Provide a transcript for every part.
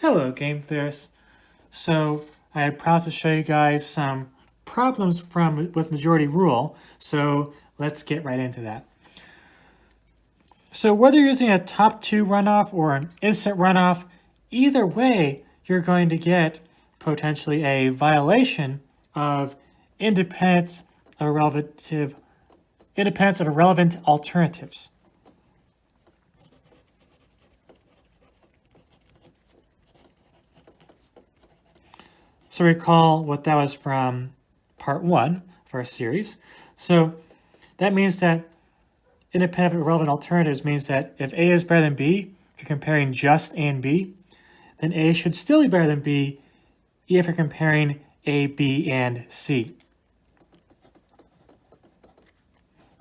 Hello, game theorists. So I had promised to show you guys some problems with majority rule, so let's get right into that. So whether you're using a top two runoff or an instant runoff, either way, you're going to get potentially a violation of independence of relevant alternatives. So recall what that was from part 1 of our series. So that means that independent of relevant alternatives means that if A is better than B, if you're comparing just A and B, then A should still be better than B if you're comparing A, B, and C.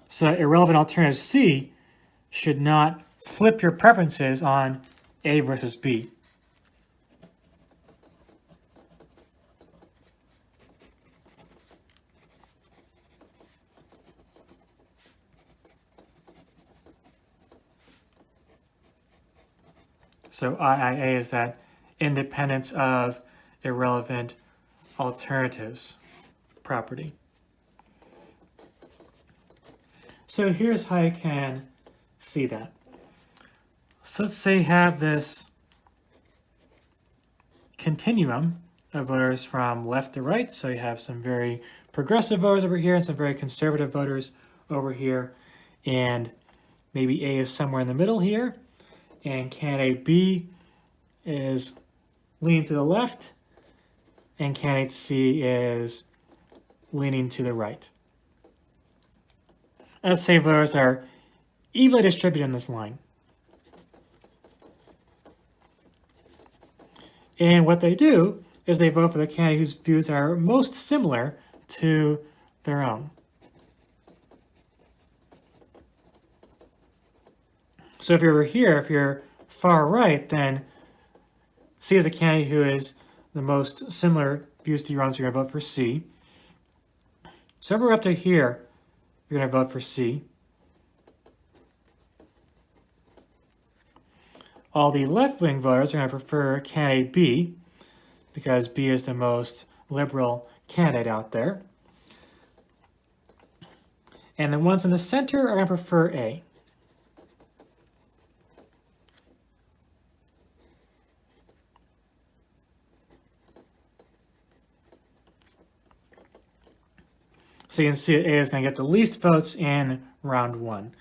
So irrelevant alternative C should not flip your preferences on A versus B. So IIA is that independence of irrelevant alternatives property. So here's how you can see that. So let's say you have this continuum of voters from left to right. So you have some very progressive voters over here and some very conservative voters over here. And maybe A is somewhere in the middle here. And candidate B is leaning to the left, and candidate C is leaning to the right. And let's say voters are evenly distributed in this line. And what they do is they vote for the candidate whose views are most similar to their own. So if you're over here, if you're far right, then C is the candidate who is the most similar views to your own, so you're going to vote for C. So if we're up to here, you're going to vote for C. All the left-wing voters are going to prefer candidate B, because B is the most liberal candidate out there. And the ones in the center are going to prefer A. So you can see that A is going to get the least votes in round 1.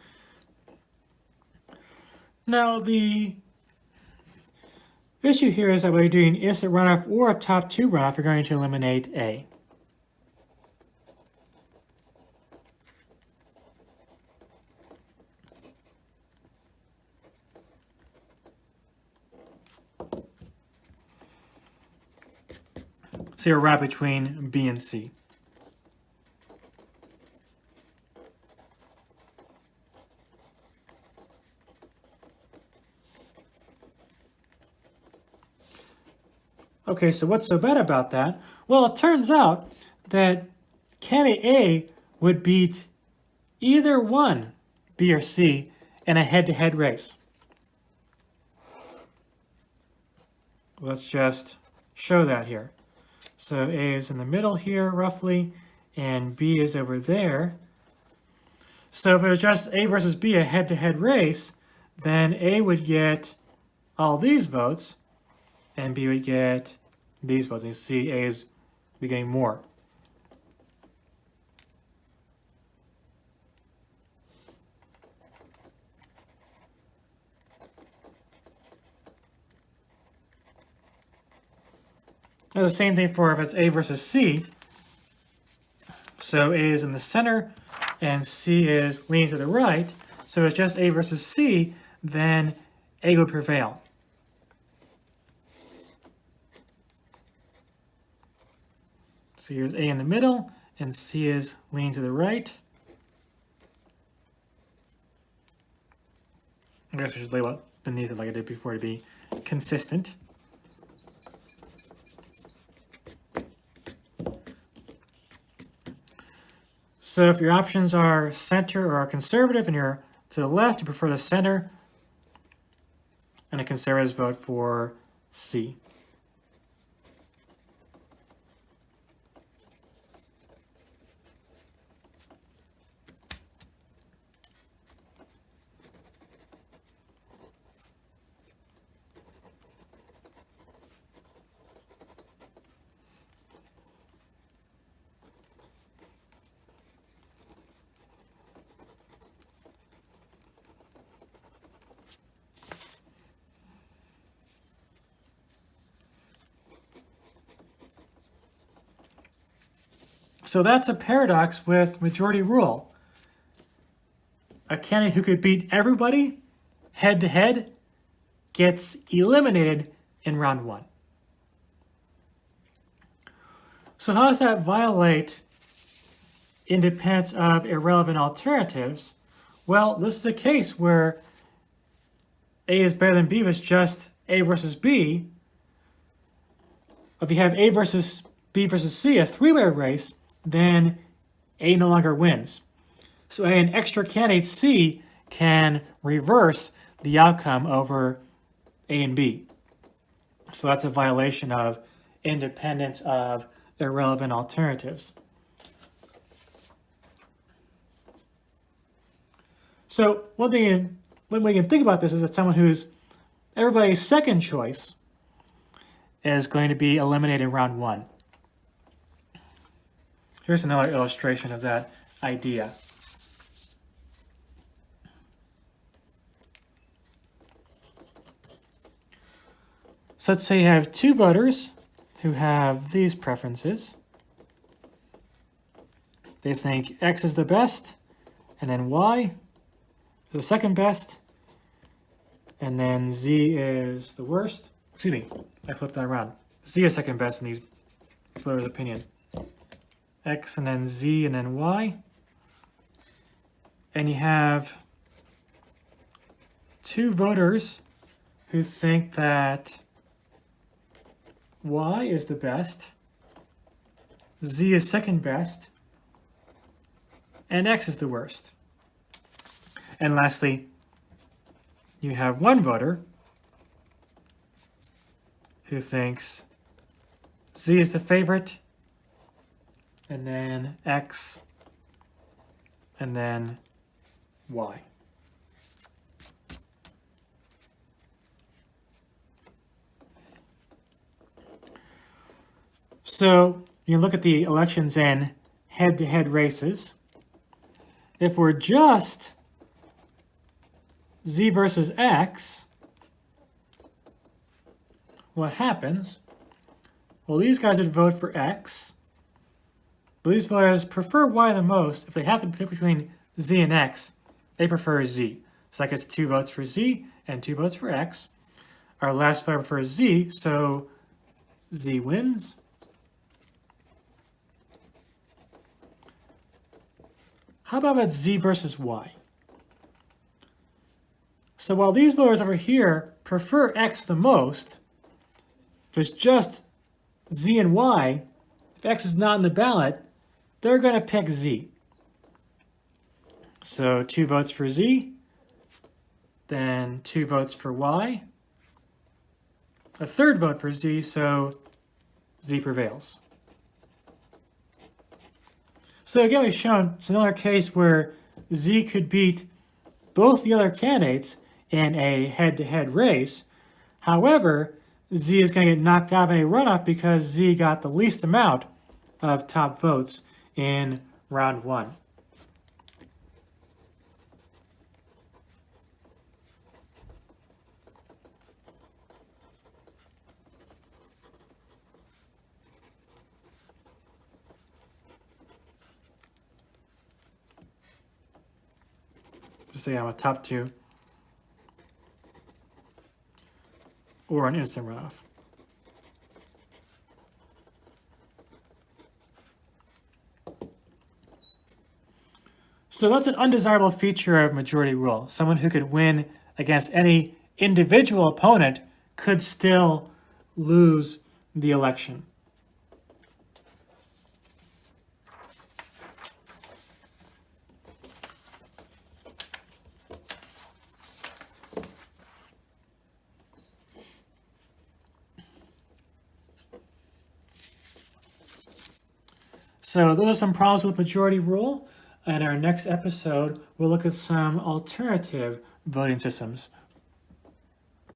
Now the issue here is that whether you're doing instant runoff or a top 2 runoff, you're going to eliminate A. So you're right between B and C. Okay, so what's so bad about that? Well, it turns out that candidate A would beat either one, B or C, in a head-to-head race. Let's just show that here. So A is in the middle here, roughly, and B is over there. So if it was just A versus B, a head-to-head race, then A would get all these votes, and B would get these votes. And you see A is getting more. And the same thing for if it's A versus C. So A is in the center and C is leaning to the right. So if it's just A versus C, then A would prevail. So here's A in the middle and C is leaning to the right. I guess I should label it beneath it like I did before to be consistent. So if your options are center or conservative and you're to the left, you prefer the center, and the conservatives vote for C. So that's a paradox with majority rule. A candidate who could beat everybody head to head gets eliminated in round one. So how does that violate independence of irrelevant alternatives? Well, this is a case where A is better than B was just A versus B. If you have A versus B versus C, a three-way race, then A no longer wins. So an extra candidate C can reverse the outcome over A and B. So that's a violation of independence of irrelevant alternatives. So one thing we can think about this is that someone who's everybody's second choice is going to be eliminated in round one. Here's another illustration of that idea. So let's say you have two voters who have these preferences. They think X is the best, and then Y is the second best, and then Z is the worst. Excuse me, I flipped that around. Z is second best in these voters' opinion. X and then Z and then Y. And you have two voters who think that Y is the best, Z is second best, and X is the worst. And lastly, you have one voter who thinks Z is the favorite, and then X, and then Y. So you look at the elections in head-to-head races. If we're just Z versus X, what happens? Well, these guys would vote for X, but these voters prefer Y the most. If they have to pick between Z and X, they prefer Z. So that gets 2 votes for Z and 2 votes for X. Our last voter prefers Z, so Z wins. How about Z versus Y? So while these voters over here prefer X the most, if it's just Z and Y, if X is not in the ballot, they're going to pick Z. So 2 votes for Z, then 2 votes for Y, a third vote for Z, so Z prevails. So again, we've shown it's another case where Z could beat both the other candidates in a head-to-head race. However, Z is going to get knocked out in a runoff because Z got the least amount of top votes in round one. Just say I'm a top 2 or an instant runoff. So that's an undesirable feature of majority rule. Someone who could win against any individual opponent could still lose the election. So those are some problems with majority rule. In our next episode, we'll look at some alternative voting systems.